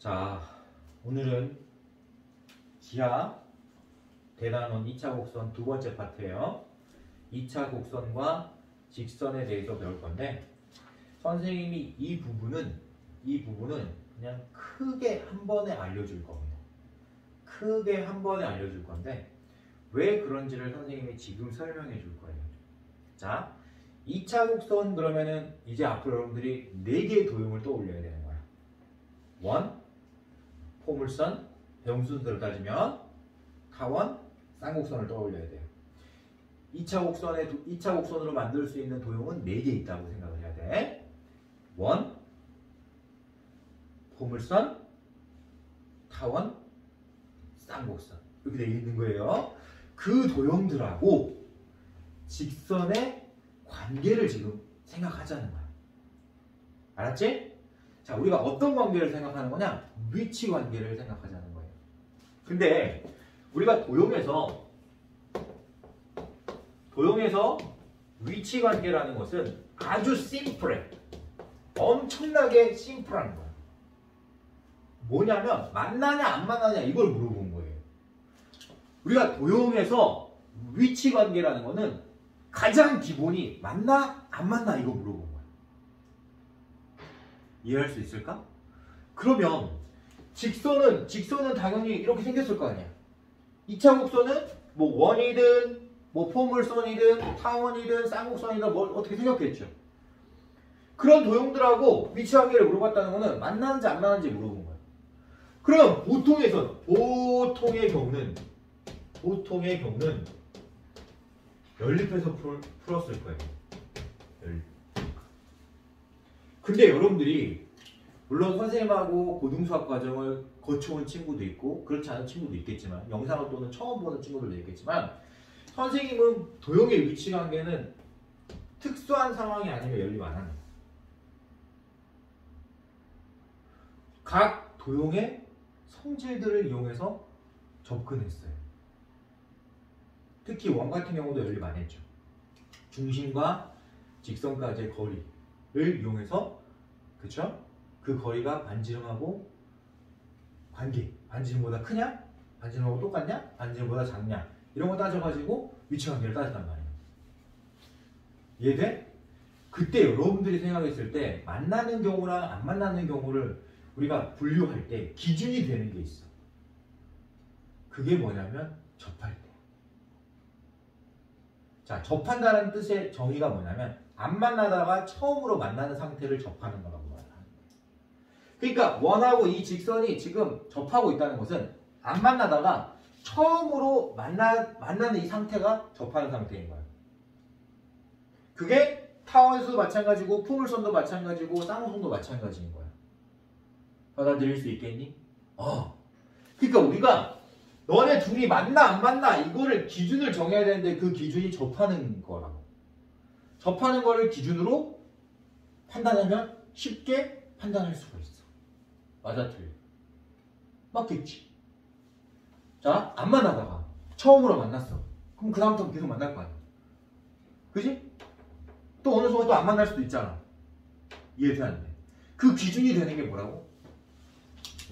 자, 오늘은 기하 대단원 2차 곡선 두 번째 파트예요. 2차 곡선과 직선에 대해서 배울 건데 선생님이 이 부분은 그냥 크게 한 번에 알려줄 겁니다. 크게 한 번에 알려줄 건데 왜 그런지를 선생님이 지금 설명해 줄 거예요. 자, 2차 곡선 그러면은 이제 앞으로 여러분들이 4개의 도형을 떠올려야 되는 거야. 원, 포물선, 배ung 순서로 따지면 타원, 쌍곡선을 떠올려야 돼요. 2차 곡선으로 만들 수 있는 도형은 4개 있다고 생각을 해야 돼. 원, 포물선, 타원, 쌍곡선 이렇게 되어 있는 거예요. 그 도형들하고 직선의 관계를 지금 생각하자는 거야. 알았지? 자, 우리가 어떤 관계를 생각하는 거냐? 위치 관계를 생각하자는 거예요. 근데 우리가 도형에서 위치 관계라는 것은 아주 심플해. 엄청나게 심플한 거야. 뭐냐면 만나냐 안 만나냐 이걸 물어본 거예요. 우리가 도형에서 위치 관계라는 거는 가장 기본이 만나 안 만나 이거 물어본 거야. 이해할 수 있을까? 그러면 직선은 당연히 이렇게 생겼을 거 아니야. 2차 곡선은 뭐 원이든 뭐 포물선이든 타원이든 쌍곡선이든 뭐 어떻게 생겼겠죠. 그런 도형들하고 위치 관계를 물어봤다는 거는 만나는지 안 만나는지 물어본 거야. 그럼 보통의 경우는 연립해서 풀었을 거예요. 근데 여러분들이 물론 선생님하고 고등수학 과정을 거쳐온 친구도 있고 그렇지 않은 친구도 있겠지만 영상을 또는 처음 보는 친구들도 있겠지만 선생님은 도형의 위치 관계는 특수한 상황이 아니면 연립 안 하는 거예요. 각 도형의 성질들을 이용해서 접근했어요. 특히 원 같은 경우도 연립 안 했죠. 중심과 직선까지의 거리를 이용해서 그쵸? 그 거리가 반지름하고 관계, 반지름보다 크냐? 반지름하고 똑같냐? 반지름보다 작냐? 이런 거 따져가지고 위치 관계를 따졌단 말이에요. 이해돼? 그때 여러분들이 생각했을 때 만나는 경우랑 안 만나는 경우를 우리가 분류할 때 기준이 되는 게 있어. 그게 뭐냐면 접할 때. 자, 접한다는 뜻의 정의가 뭐냐면 안 만나다가 처음으로 만나는 상태를 접하는 거라고 말하는 거예요. 그러니까 원하고 이 직선이 지금 접하고 있다는 것은 안 만나다가 처음으로 만나는 이 상태가 접하는 상태인 거예요. 그게 타원에서도 마찬가지고 포물선도 마찬가지고 쌍곡선도 마찬가지인 거야. 받아들일 수 있겠니? 그러니까 우리가 너네 둘이 만나 안 만나 이거를 기준을 정해야 되는데 그 기준이 접하는 거라고. 접하는 거를 기준으로 판단하면 쉽게 판단할 수가 있어. 맞아 틀려? 맞겠지? 자, 안 만나다가 처음으로 만났어. 그럼 그 다음부터 계속 만날 거 아니야. 그지? 또 어느 순간 또 안 만날 수도 있잖아. 이해돼 안 돼? 그 기준이 되는 게 뭐라고?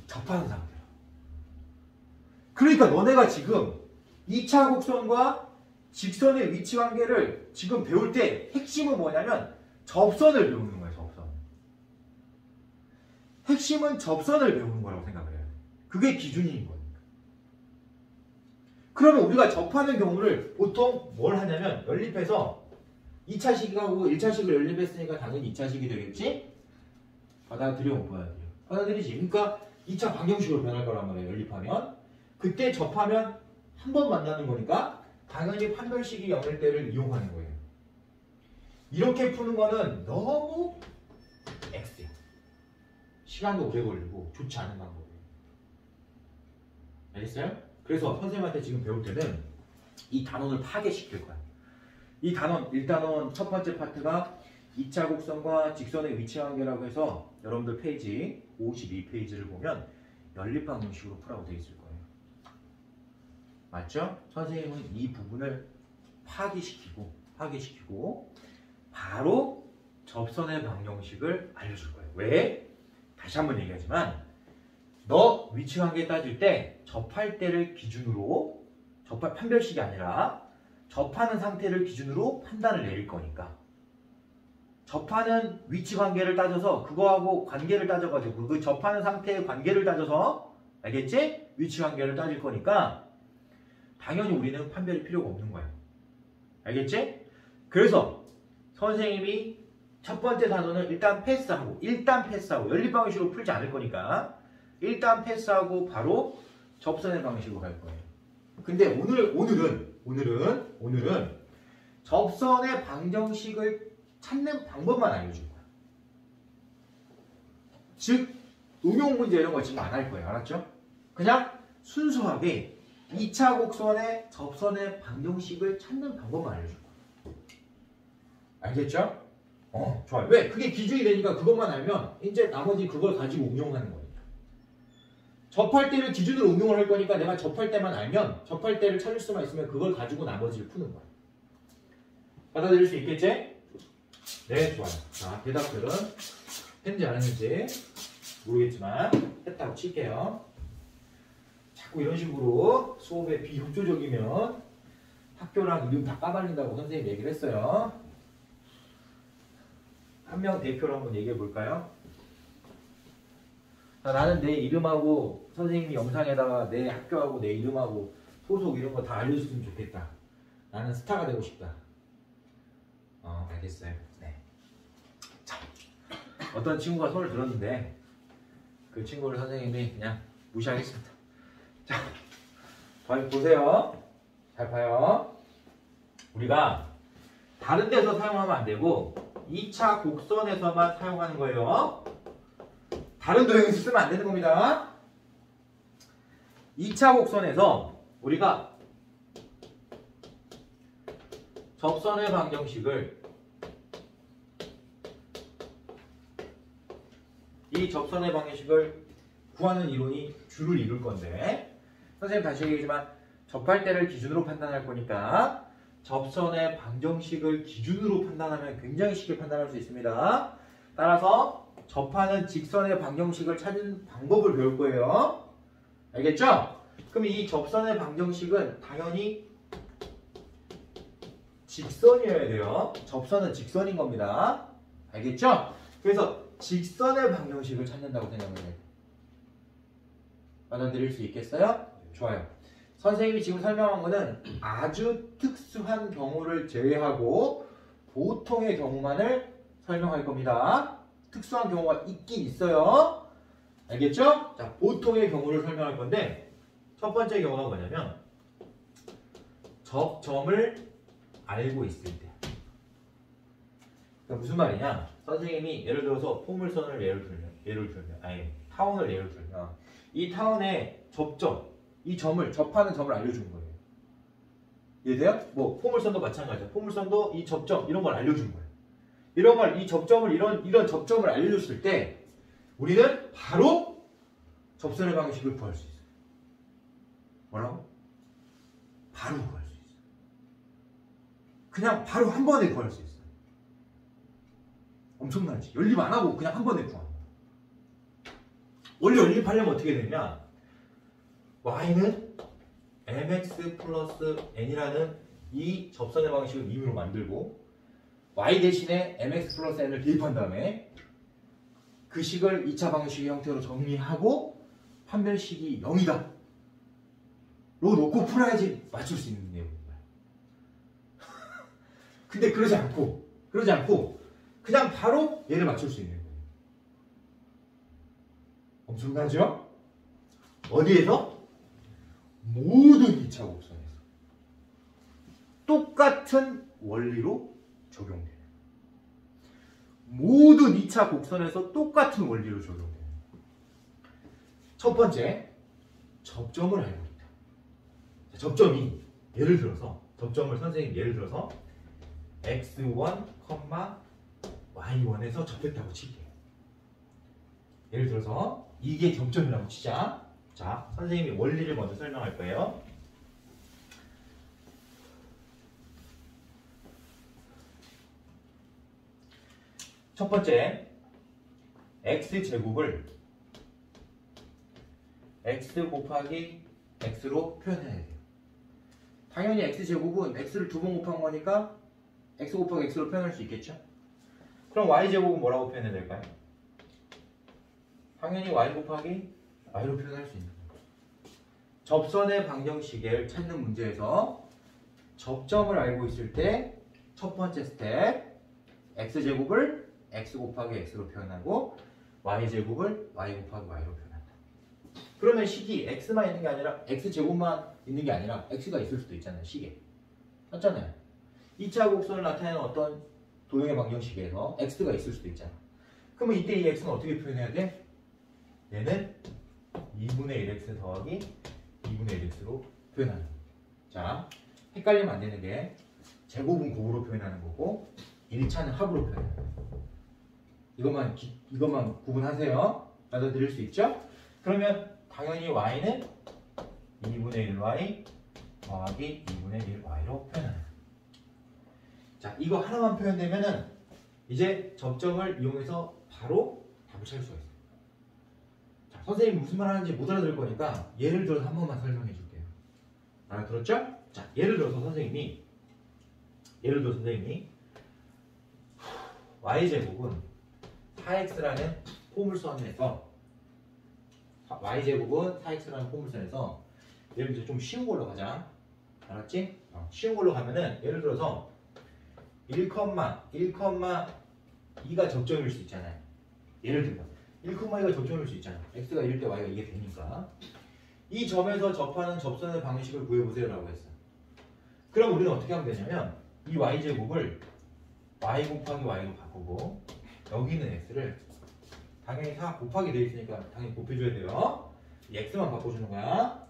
접하는 상태야. 그러니까 너네가 지금 2차 곡선과 직선의 위치 관계를 지금 배울 때 핵심은 뭐냐면 접선을 배우는 거예요. 접선. 핵심은 접선을 배우는 거라고 생각을 해야 돼. 그게 기준인 거니까. 그러면 우리가 접하는 경우를 보통 뭘 하냐면 연립해서 2차식하고 1차식을 연립했으니까 당연히 2차식이 되겠지? 받아들여 못 받아들여? 받아들이지. 그러니까 2차 방정식으로 변할 거란 말이에요. 연립하면. 그때 접하면 한 번 만나는 거니까 당연히 판별식이 연결대를 이용하는 거예요. 이렇게 푸는 거는 너무 X야. 시간도 오래 걸리고 좋지 않은 방법이에요. 알겠어요? 그래서 선생님한테 지금 배울 때는 이 단원을 파괴시킬 거야. 이 단원, 1단원 첫 번째 파트가 2차 곡선과 직선의 위치 관계라고 해서 여러분들 페이지 52페이지를 보면 연립 방정식으로 풀라고 되어 있을 거예요. 맞죠? 선생님은 이 부분을 파기시키고 바로 접선의 방정식을 알려줄 거예요. 왜? 다시 한번 얘기하지만 너 위치관계 따질 때 접할 때를 기준으로 판별식이 아니라 접하는 상태를 기준으로 판단을 내릴 거니까 접하는 위치관계를 따져서 그거하고 관계를 따져가지고 그 접하는 상태의 관계를 따져서 알겠지? 위치관계를 따질 거니까 당연히 우리는 판별이 필요가 없는 거야. 알겠지? 그래서 선생님이 첫 번째 단원을 일단 패스하고 연립 방식으로 풀지 않을 거니까 일단 패스하고 바로 접선의 방식으로 갈 거예요. 근데 오늘은 접선의 방정식을 찾는 방법만 알려줄 거야. 즉 응용 문제 이런 거 지금 안 할 거예요. 알았죠? 그냥 순수하게 2차 곡선의 접선의 방정식을 찾는 방법만 알려줄 거야. 알겠죠? 좋아요. 왜? 그게 기준이 되니까 그것만 알면 이제 나머지 그걸 가지고 응용하는 거니까. 접할 때를 기준으로 응용을 할 거니까 내가 접할 때만 알면 접할 때를 찾을 수만 있으면 그걸 가지고 나머지를 푸는 거야. 받아들일 수 있겠지? 네, 좋아요. 자, 대답들은 했는지 안 했는지 모르겠지만 했다고 칠게요. 자꾸 이런 식으로 수업에 비협조적이면 학교랑 이름 다 까발린다고 선생님이 얘기를 했어요. 한 명 대표로 한번 얘기해 볼까요? 나는 내 이름하고 선생님이 영상에다가 내 학교하고 내 이름하고 소속 이런 거 다 알려줬으면 좋겠다. 나는 스타가 되고 싶다. 알겠어요. 네. 자, 어떤 친구가 손을 들었는데 그 친구를 선생님이 그냥 무시하겠습니다. 자, 보세요. 잘 봐요. 우리가 다른 데서 사용하면 안 되고 2차 곡선에서만 사용하는 거예요. 다른 도형에서 쓰면 안 되는 겁니다. 2차 곡선에서 우리가 접선의 방정식을 구하는 이론이 주를 이룰 건데 선생님 다시 얘기하지만 접할 때를 기준으로 판단할 거니까 접선의 방정식을 기준으로 판단하면 굉장히 쉽게 판단할 수 있습니다. 따라서 접하는 직선의 방정식을 찾는 방법을 배울 거예요. 알겠죠? 그럼 이 접선의 방정식은 당연히 직선이어야 돼요. 접선은 직선인 겁니다. 알겠죠? 그래서 직선의 방정식을 찾는다고 생각을 해요. 받아들일 수 있겠어요? 좋아요. 선생님이 지금 설명한 거는 아주 특수한 경우를 제외하고 보통의 경우만을 설명할 겁니다. 특수한 경우가 있긴 있어요. 알겠죠? 자, 보통의 경우를 설명할 건데 첫 번째 경우가 뭐냐면 접점을 알고 있을 때. 그러니까 무슨 말이냐? 선생님이 예를 들어서 포물선을 타원을 예를 들면 이 타원의 접점, 이 점을 접하는 점을 알려주는 거예요. 이해돼요? 뭐 포물선도 마찬가지야. 포물선도 이 접점 이런 걸 알려주는 거예요. 이 접점을 이런 접점을 알려줬을 때 우리는 바로 접선의 방식을 구할 수 있어요. 뭐라고? 바로 구할 수 있어요. 그냥 바로 한 번에 구할 수 있어요. 엄청나지? 연립 안 하고 그냥 한 번에 구하는 거예요. 원래 연립하려면 어떻게 되냐? y는 mx 플러스 n이라는 이 접선의 방식을 임의로 만들고 y 대신에 mx 플러스 n을 대입한 다음에 그 식을 2차 방식의 형태로 정리하고 판별식이 0이다 로 놓고 풀어야지 맞출 수 있는 내용입니다. 근데 그러지 않고 그냥 바로 얘를 맞출 수 있는 거예요. 엄청나죠? 어디에서? 모든 2차 곡선에서 똑같은 원리로 적용돼요. 모든 2차 곡선에서 똑같은 원리로 적용돼요. 첫 번째, 접점을 알고 있다. 접점이 예를 들어서 선생님 예를 들어서 x1, y1에서 접했다고 칠게요. 예를 들어서 이게 접점이라고 치자. 자, 선생님이 원리를 먼저 설명할 거예요. 첫 번째, x제곱을 x 곱하기 x로 표현해야 돼요. 당연히 x제곱은 x를 두 번 곱한 거니까 x 곱하기 x로 표현할 수 있겠죠? 그럼 y제곱은 뭐라고 표현해야 될까요? 당연히 y 곱하기 y로 표현할 수 있는 거예요. 접선의 방정식을 찾는 문제에서 접점을 알고 있을 때 첫 번째 스텝 x제곱을 x 곱하기 x로 표현하고 y제곱을 y 곱하기 y로 표현한다. 그러면 식이 x만 있는 게 아니라 x제곱만 있는 게 아니라 x가 있을 수도 있잖아요. 식에. 맞잖아요. 2차 곡선을 나타내는 어떤 도형의 방정식에서 x가 있을 수도 있잖아. 그러면 이때 이 x는 어떻게 표현해야 돼? 얘는 2분의 1x 더하기 2분의 1x로 표현하는 거예요. 자, 헷갈리면 안 되는 게 제곱은 곱으로 표현하는 거고 1차는 합으로 표현하는 거예요. 이것만 구분하세요. 받아들일 수 있죠? 그러면 당연히 y는 2분의 1y 더하기 2분의 1y로 표현하는 거예요. 자, 이거 하나만 표현되면은 이제 접점을 이용해서 바로 답을 찾을 수가 있어요. 자, 선생님이 무슨 말 하는지 못 알아들을 거니까 예를 들어서 한 번만 설명해 줄게요. 알아들었죠? 자, 예를 들어서 선생님이 y제곱은 4x라는 포물선에서 y제곱은 4x라는 포물선에서 예를 들어서 좀 쉬운 걸로 가자. 알았지? 쉬운 걸로 가면은 예를 들어서 1,2가 접점일 수 있잖아요. 예를 들면 1,2가 접점일 수 있잖아. x가 1일 때 y가 이게 되니까 이 점에서 접하는 접선의 방식을 구해보세요 라고 했어. 그럼 우리는 어떻게 하면 되냐면 이 y제곱을 y 곱하기 y로 바꾸고 여기 있는 x를 당연히 4 곱하기 되어 있으니까 당연히 곱해줘야 돼요. 이 x만 바꿔주는 거야.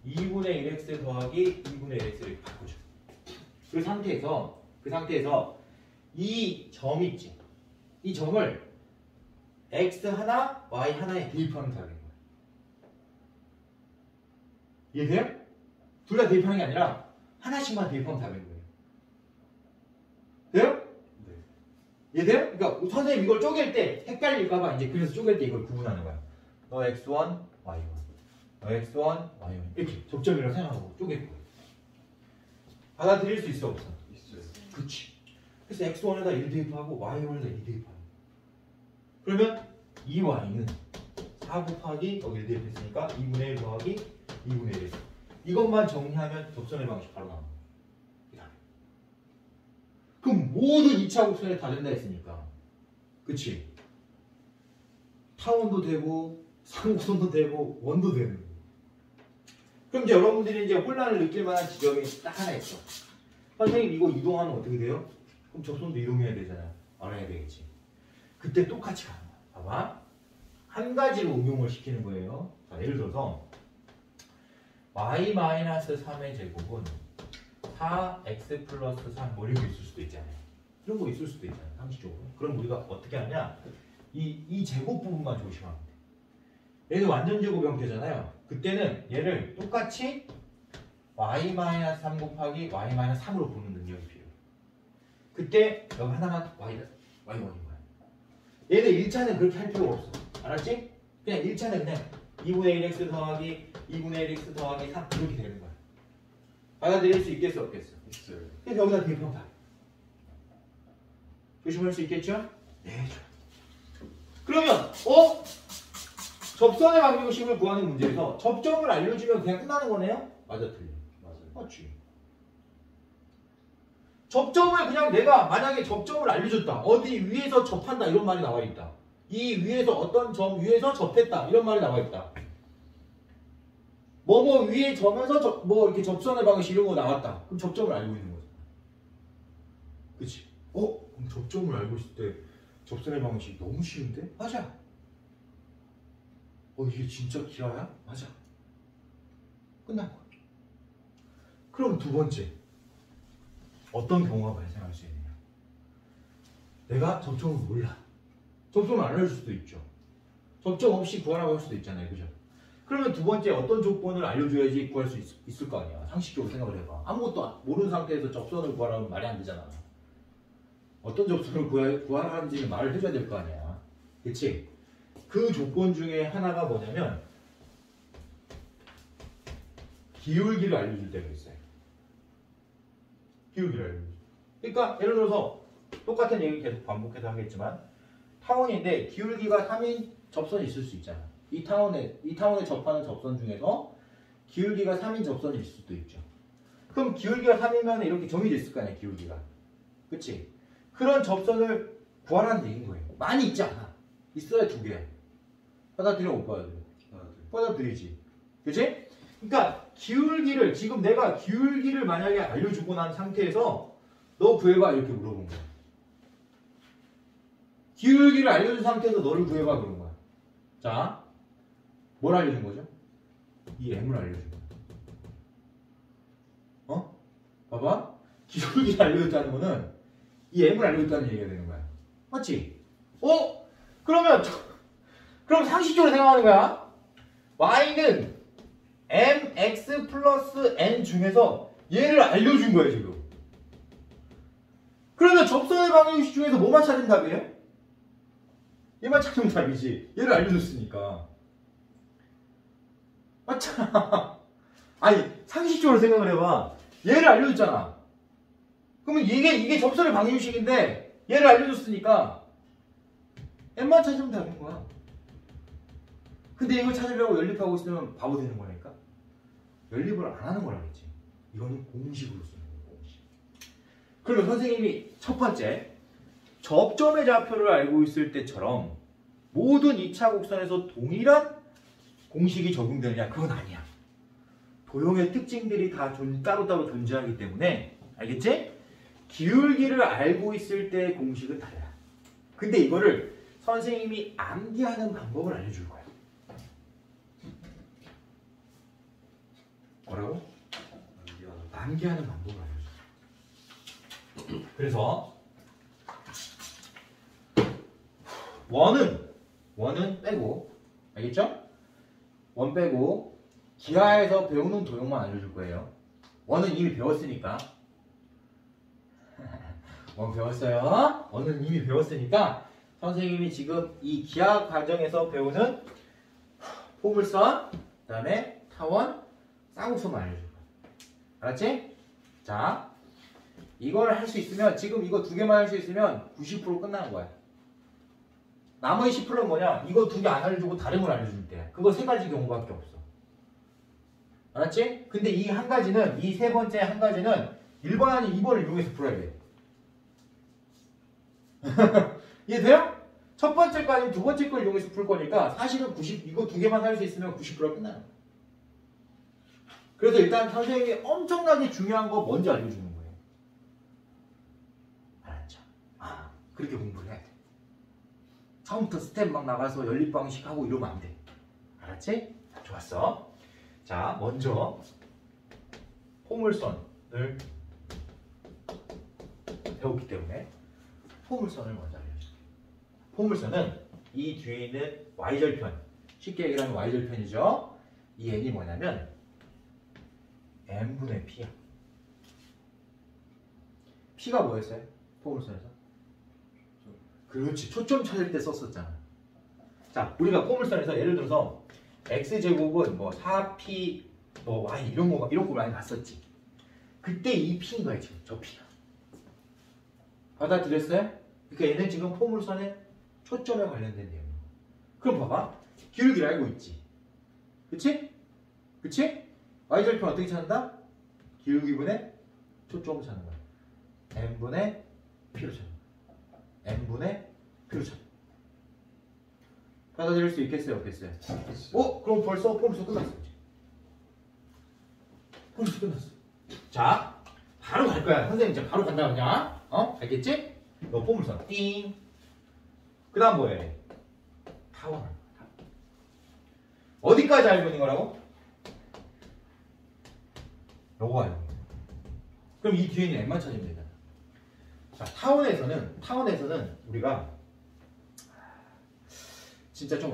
2분의 1x 더하기 2분의 1x 이렇게 바꿔줘. 그 상태에서 이 점 있지? 이 점을 x 하나, y 하나에 대입하면 답인 거야. 이해돼요? 둘 다 대입하는 게 아니라 하나씩만 대입하면 답인 거예요. 돼요? 네. 이해돼요? 그러니까 선생님 이걸 쪼갤 때 헷갈릴까봐 이제 그래서 쪼갤 때 이걸 구분하는 거야. 너 x1, y1. 너 x1, y1. 이렇게 접점이라고 생각하고 쪼갤 거예요. 받아들일 수 있어 없어? 있어요. 그치. 그래서 x1에다 1 대입하고 y1에다 2 대입하고. 그러면 이 y는 4 곱하기 여기 1 대입했으니까 2분의 1 더하기 2분의 1. 이것만 정리하면 접선의 방식 바로 나옵니다. 그럼 모든 2차 곡선에 다 된다 했으니까. 그치? 타원도 되고 상곡선도 되고 원도 되는 거예요. 그럼 이제 여러분들이 이제 혼란을 느낄 만한 지점이 딱 하나 있어. 선생님 이거 이동하면 어떻게 돼요? 그럼 접선도 이동해야 되잖아요. 알아야 되겠지. 그때 똑같이 가는 거야. 봐봐. 한 가지로 응용을 시키는 거예요. 자, 예를 들어서 y-3의 제곱은 4x 플러스 3 뭐 이런 거 있을 수도 있잖아요. 이런 거 있을 수도 있잖아요. 상식적으로. 그럼 우리가 어떻게 하냐? 이 제곱 부분만 조심하면 돼. 얘는 완전 제곱 형태잖아요. 그때는 얘를 똑같이 y-3 곱하기 y-3으로 보는 능력이 필요해. 그때 여기 하나만 y원인 거야. 얘는 1차는 그렇게 할 필요가 없어. 알았지? 그냥 1차는 그냥 2분의 1x 더하기 2분의 1x 더하기 3 이렇게 되는 거야. 받아들일 수 있겠어 없겠어? 있어요. 그래서 여기다 대입하면 다. 조심할 수 있겠죠? 네, 좋아. 그러면 접선의 방정식을 구하는 문제에서 접점을 알려주면 그냥 끝나는 거네요? 맞아, 틀려. 맞아요. 맞지. 접점을 그냥 내가 만약에 접점을 알려줬다. 어디 위에서 접한다 이런 말이 나와 있다. 이 위에서 어떤 점 위에서 접했다 이런 말이 나와 있다. 뭐 위에 점에서 이렇게 접선의 방식 이런 거 나왔다. 그럼 접점을 알고 있는 거죠. 그치? 그럼 접점을 알고 있을 때 접선의 방식 너무 쉬운데? 맞아. 이게 진짜 기라야? 맞아. 끝난 거야. 그럼 두 번째. 어떤 경우가 발생할 수 있느냐? 내가 접점을 몰라. 접점을 안 알려줄 수도 있죠. 접점 없이 구하라고 할 수도 있잖아요. 그죠? 그러면 두 번째 어떤 조건을 알려줘야지 구할 수 있을 거 아니야. 상식적으로 생각을 해봐. 아무것도 모르는 상태에서 접선을 구하라면 말이 안 되잖아. 어떤 접선을 구하라는지는 말을 해줘야 될 거 아니야. 그치? 그 조건 중에 하나가 뭐냐면 기울기를 알려줄 때가 있어요. 기울기를 알려줄 때. 그러니까 예를 들어서 똑같은 얘기 계속 반복해서 하겠지만 타원인데 기울기가 3인 접선이 있을 수 있잖아. 이 타원에 접하는 접선 중에서 기울기가 3인 접선일 수도 있죠. 그럼 기울기가 3이면 이렇게 정해져 있을 거 아니야, 기울기가. 그치? 그런 접선을 구하라는 얘기인 거예요. 많이 있지 않아. 있어야 2개. 받아들여, 못 받아들여? 받아들이지. 그치? 그러니까 기울기를, 지금 내가 기울기를 만약에 알려주고 난 상태에서 너 구해봐 이렇게 물어본 거야. 기울기를 알려준 상태에서 너를 구해봐 그런 거야. 자, 뭘 알려준 거죠? 이 M을 알려준 거야. 어? 봐봐. 기울기를 알려줬다는 거는 이 M을 알려줬다는 얘기가 되는 거야. 맞지? 그러면 그럼 상식적으로 생각하는 거야. Y는 mx 플러스 n 중에서 얘를 알려준 거예요 지금. 그러면 접선의 방정식 중에서 뭐만 찾으면 답이에요? 얘만 찾으면 답이지. 얘를 알려줬으니까. 맞잖아. 아니 상식적으로 생각을 해봐. 얘를 알려줬잖아. 그러면 이게 접선의 방정식인데 얘를 알려줬으니까 n만 찾으면 답인 거야. 근데 이걸 찾으려고 연립하고 있으면 바보 되는 거니까 연립을 안 하는 거라겠지. 이거는 공식으로 쓰는 거예요. 공식. 그러면 선생님이 첫 번째 접점의 좌표를 알고 있을 때처럼 모든 2차 곡선에서 동일한 공식이 적용되느냐? 그건 아니야. 도형의 특징들이 다 따로따로 존재하기 때문에 알겠지? 기울기를 알고 있을 때의 공식은 달라. 근데 이거를 선생님이 암기하는 방법을 알려줄 거야. 뭐라고? 암기하는 방법을 알려줘. 그래서 원은 빼고 알겠죠? 원 빼고 기하에서 배우는 도형만 알려줄 거예요. 원은 이미 배웠으니까. 원 배웠어요? 원은 이미 배웠으니까 선생님이 지금 이 기하 과정에서 배우는 포물선, 그 다음에 타원, 쌍곡선만 알려줄 거야. 알았지? 자, 이걸 할 수 있으면 지금 이거 2개만 할 수 있으면 90% 끝나는 거야. 나머지 10%는 뭐냐? 이거 2개 안 알려주고 다른 걸 알려줄 때. 그거 3가지 경우밖에 없어. 알았지? 근데 이 한 가지는, 이 세 번째 한 가지는 1번 아닌 2번을 이용해서 풀어야 돼. 이해돼요? 첫 번째 거 아니면 두 번째 걸 이용해서 풀 거니까 사실은 이거 2개만 할 수 있으면 90%가 끝나는 거야. 그래서 일단 선생님이 엄청나게 중요한 거 먼저 알려주는 거예요. 알았죠? 그렇게 공부를 해야 돼. 처음부터 스텝 막 나가서 연립방식 하고 이러면 안 돼. 알았지? 좋았어. 자, 먼저 포물선을 배웠기 때문에 포물선을 먼저 알려줄게요. 포물선은 이 뒤에 있는 y절편, 쉽게 얘기하면 y절편이죠. 이 n이 뭐냐면 n분의 p야. p가 뭐였어요? 포물선에서? 그렇지, 초점 찾을 때 썼었잖아. 자, 우리가 포물선에서 예를 들어서 x제곱은 뭐 4p 뭐 y 이런 거 많이 봤었지. 그때 이 p인 거야 지금, 저 p가. 받아들였어요? 그러니까 얘는 지금 포물선의 초점에 관련된 내용. 그럼 봐봐, 기울기를 알고 있지. 그치? 그치? y절편 어떻게 찾는다? 기울기분의 초점을 찾는 거야. n분의 p로 찾는 거야. n분의 p로 찾는 거야. 받아들일 수 있겠어요? 없겠어요? 그럼 벌써 포물선 끝났어. 포물선 끝났어. 자, 바로 갈 거야. 선생님 이제 바로 간다 그냥. 알겠지? 너 포물선 띵. 그 다음 뭐해? 타원. 어디까지 알고 있는 거라고? 요거 알고 있는 거야. 그럼 이 뒤에 있는 n만 찾으면 되잖아. 자, 타원에서는 우리가 진짜 좀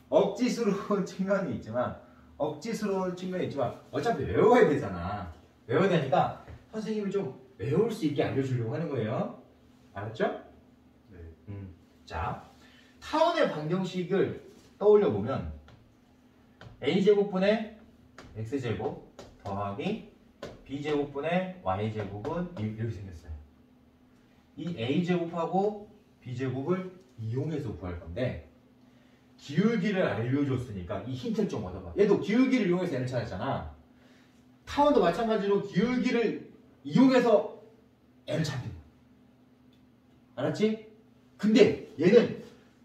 억지스러운 측면이 있지만 어차피 외워야 되잖아. 외워야 되니까 선생님이 좀 외울 수 있게 알려주려고 하는 거예요. 알았죠? 네. 자, 타원의 방정식을 떠올려 보면 a제곱분의 x제곱 더하기 b제곱분의 y제곱은 이렇게 생겼어요. 이 a제곱하고 b제곱을 이용해서 구할 건데 기울기를 알려줬으니까 이 힌트를 좀 얻어봐. 얘도 기울기를 이용해서 n을 찾았잖아. 타원도 마찬가지로 기울기를 이용해서 n을 찾는 거야. 알았지? 근데 얘는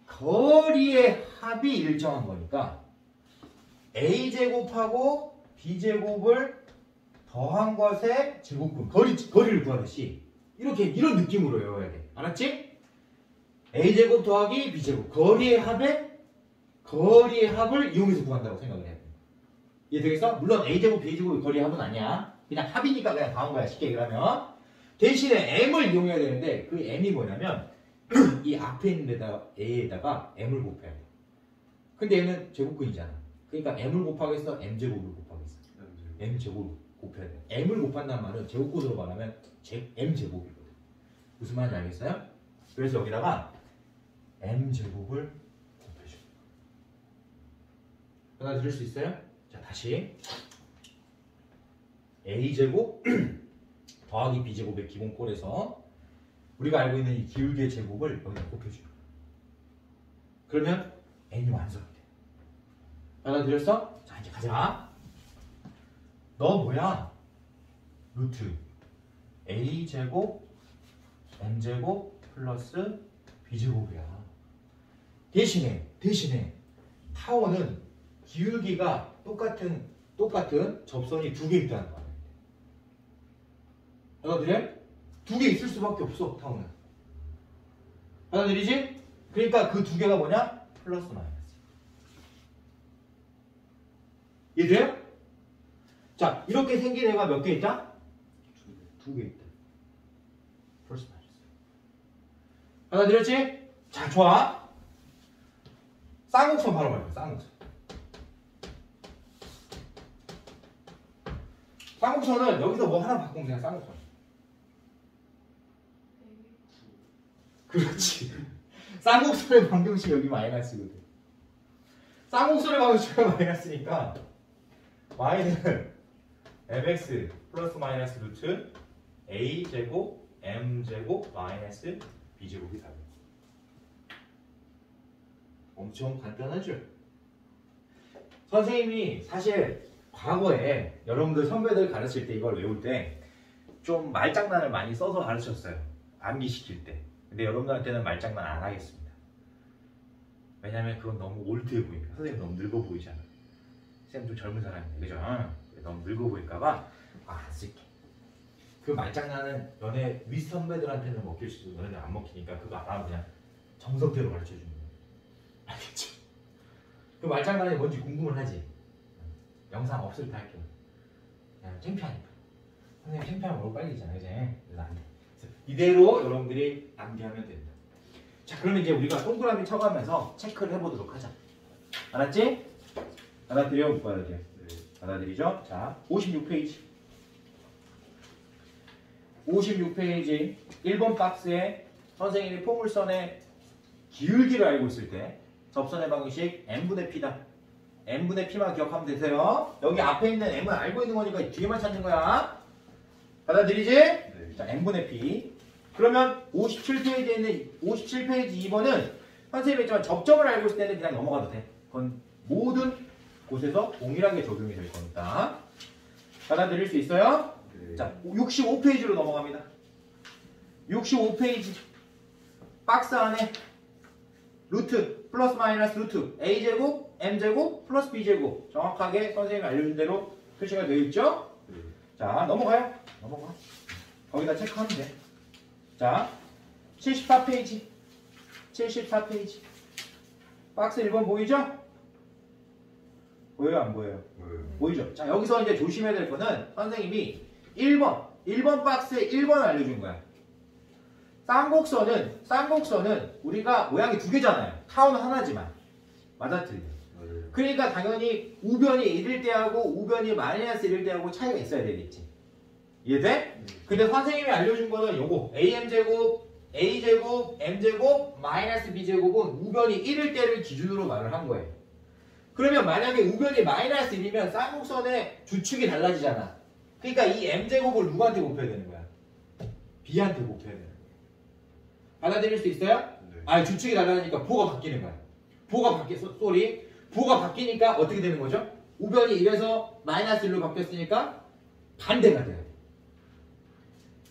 거리의 합이 일정한 거니까 a제곱하고 b제곱을 더한 것의 제곱분 거리를 구하듯이 이런 느낌으로 외워야 돼. 알았지? a제곱 더하기 b제곱 거리의 합을 이용해서 구한다고 생각을 해야 돼. 이해되겠어? 물론 a제곱 b제곱의 거리의 합은 아니야. 그냥 합이니까 그냥 더한 거야. 쉽게 얘기하면 대신에 m을 이용해야 되는데 그 m이 뭐냐면 이 앞에 있는 데다가 a에다가 m을 곱해야 돼. 근데 얘는 제곱근이잖아. 그러니까 m을 곱하겠어? m제곱을 곱하겠어? m제곱을 곱해야 돼. m을 곱한다는 말은 제곱근으로 말하면 m제곱이거든. 무슨 말인지 알겠어요? 그래서 여기다가 m제곱을 곱해줘. 하나 들을 수 있어요? 자, 다시 a제곱 더하기 b제곱의 기본꼴에서 우리가 알고 있는 이 기울기의 제곱을 여기다 곱해줘요. 그러면 n이 완성이 돼. 받아들였어? 자, 이제 가자. 너 뭐야? 루트 a제곱 m제곱 플러스 b제곱이야. 대신에 타원은 기울기가 똑같은 접선이 두 개 있다는 거야. 받아들여? 두 개 있을 수밖에 없어, 타원은. 받아들이지? 그러니까 그 두 개가 뭐냐? 플러스 마이너스. 이해돼요? 자, 이렇게 생긴 애가 몇 개 있다? 두 개 있다. 플러스 마이너스. 받아들였지? 자, 좋아. 쌍곡선 바로 말이야, 쌍곡선. 쌍곡선은 여기서 뭐 하나 바꾸면 그냥 쌍곡선. 그렇지. 쌍곡선의 방정식 여기 마이너스거든. 쌍곡선의 방정식이 마이너스니까 y는 fx 플러스 마이너스 루트 a제곱 m제곱 마이너스 b제곱이 답이야. 엄청 간단하죠? 선생님이 사실 과거에 여러분들 선배들 가르칠 때 이걸 외울 때 좀 말장난을 많이 써서 가르쳤어요. 암기시킬 때. 근데 여러분들한테는 말장난 안 하겠습니다. 왜냐면 그건 너무 올드해 보이니까. 선생님 너무 늙어 보이잖아. 선생님 좀 젊은 사람인데, 그죠? 너무 늙어 보일까봐 안 쓸게. 그 말장난은 너네 윗선배들한테는 먹힐 수도 너네는 안 먹히니까 그거 안 하고 그냥 정석대로 가르쳐주는 거야. 알겠죠? 그 말장난이 뭔지 궁금은 하지? 영상 없을 때 할게요. 그냥 창피하니까. 선생님 창피하면 얼굴 빨개지잖아, 그지? 그래서 안 돼. 그래서 이대로 여러분들이 암기하면 된다. 자, 그러면 이제 우리가 동그라미 쳐가면서 체크를 해보도록 하자. 알았지? 받아들여? 못 받아들여? 네. 받아들이죠? 자, 56페이지. 56페이지 1번 박스에 선생님이 포물선의 기울기를 알고 있을 때 접선의 방정식 n분의 p다. n분의 p만 기억하면 되세요. 여기 앞에 있는 m은 알고 있는 거니까 뒤에만 찾는 거야. 받아들이지? 네. 자, n분의 p. 그러면 57페이지에 있는 57페이지 2번은 선생님이 했지만 접점을 알고 있을 때는 그냥 넘어가도 돼. 그건 모든 곳에서 동일하게 적용이 될 거니까. 받아들일 수 있어요? 네. 자, 65페이지로 넘어갑니다. 65페이지 박스 안에 루트 플러스 마이너스 루트 a제곱 m제곱 플러스 b제곱 정확하게 선생님이 알려준 대로 표시가 되어 있죠? 네. 자, 넘어가요. 넘어가. 거기다 체크하면 돼. 자, 74페이지 74페이지 박스 1번 보이죠? 보여요? 안 보여요? 보이죠? 자, 여기서 이제 조심해야 될 거는 선생님이 1번 박스에 1번을 알려준 거야. 쌍곡선은 우리가 모양이 두 개잖아요. 타원은 하나지만. 맞아, 틀려. 그러니까 당연히 우변이 1일 때하고 우변이 마이너스 1일 때하고 차이가 있어야 되겠지. 이해돼? 근데 선생님이 알려준 거는 요거 am제곱, a제곱, m제곱, 마이너스 b제곱은 우변이 1일 때를 기준으로 말을 한 거예요. 그러면 만약에 우변이 마이너스 1이면 쌍곡선의 주축이 달라지잖아. 그러니까 이 m제곱을 누구한테 곱해야 되는 거야? b한테 곱해야 되는 거야. 받아들일 수 있어요? 네. 아니 주축이 달라지니까 부호가 바뀌는 거야. 부호가 바뀌니까 어떻게 되는 거죠? 우변이 1에서 마이너스 1로 바뀌었으니까 반대가 돼요.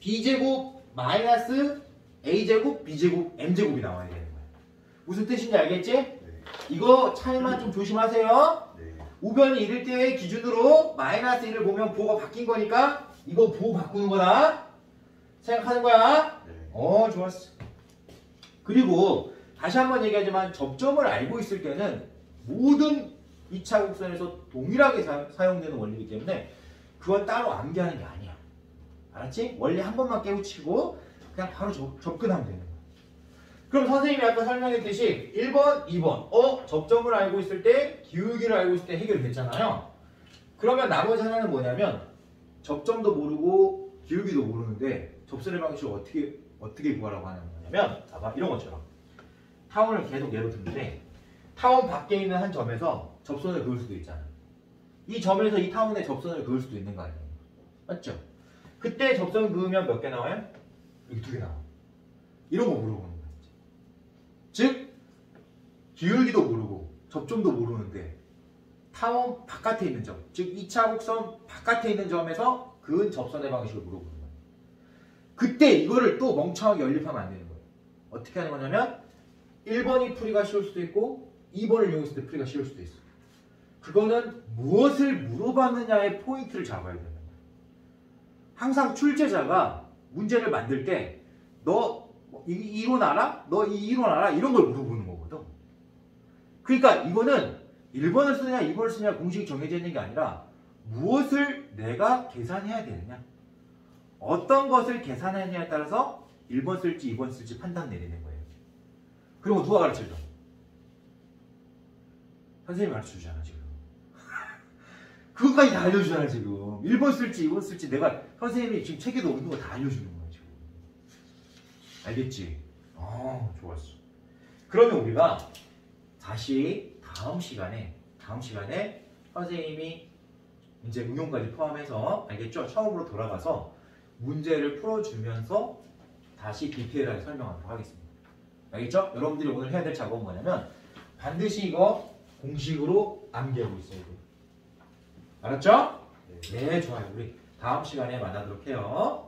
b제곱 마이너스 a제곱 b제곱 m제곱이 나와야 되는 거야. 무슨 뜻인지 알겠지? 네. 이거 차이만 좀 조심하세요. 네. 우변이 1일 때 기준으로 마이너스 1을 보면 부호가 바뀐 거니까 이거 부호 바꾸는 거다. 생각하는 거야. 네. 좋았어. 그리고 다시 한번 얘기하지만 접점을 알고 있을 때는 모든 2차 곡선에서 동일하게 사용되는 원리이기 때문에 그건 따로 암기하는 게 아니야. 알았지? 원리 한 번만 깨우치고 그냥 바로 접근하면 되는 거야. 그럼 선생님이 아까 설명했듯이 1번, 2번 접점을 알고 있을 때 기울기를 알고 있을 때 해결됐잖아요. 그러면 나머지 하나는 뭐냐면 접점도 모르고 기울기도 모르는데 접선의 방식을 어떻게 구하라고 하는 거냐면 봐봐 이런 것처럼 타원을 계속 예로 드는데 타원 밖에 있는 한 점에서 접선을 그을 수도 있잖아. 이 점에서 이 타원에 접선을 그을 수도 있는 거 아니에요. 맞죠? 그때 접선을 그으면 몇 개 나와요? 여기 2개 나와. 이런 거 물어보는 거야. 즉 기울기도 모르고 접점도 모르는데 타원 바깥에 있는 점, 즉 2차 곡선 바깥에 있는 점에서 그은 접선의 방식을 물어보는 거예요. 그때 이거를 또 멍청하게 연립하면 안 되는 거예요. 어떻게 하는 거냐면 1번이 풀이가 쉬울 수도 있고 2번을 이용했을 때 풀이가 쉬울 수도 있어요. 그거는 무엇을 물어봤느냐의 포인트를 잡아야 되는 거예요. 항상 출제자가 문제를 만들 때 너 이 이론 알아? 너 이 이론 알아? 이런 걸 물어보는 거거든. 그러니까 이거는 1번을 쓰냐 2번을 쓰냐 공식이 정해져 있는 게 아니라 무엇을 내가 계산해야 되느냐, 어떤 것을 계산하느냐에 따라서 1번 쓸지 2번 쓸지 판단 내리는 거예요. 그리고 누가 가르쳐줘? 선생님이 가르쳐주잖아 지금. 그것까지 다 알려주잖아 지금. 1번 쓸지 2번 쓸지 내가 선생님이 지금 책에도 없는 거 다 알려주는 거야 지금. 알겠지? 좋았어. 그러면 우리가 다시 다음 시간에 선생님이 이제 응용까지 포함해서 알겠죠? 처음으로 돌아가서 문제를 풀어주면서 다시 디테일하게 설명하도록 하겠습니다. 알겠죠? 여러분들이 오늘 해야 될 작업은 뭐냐면 반드시 이거 공식으로 암기하고 있어야 돼요. 알았죠? 네, 좋아요. 우리 다음 시간에 만나도록 해요.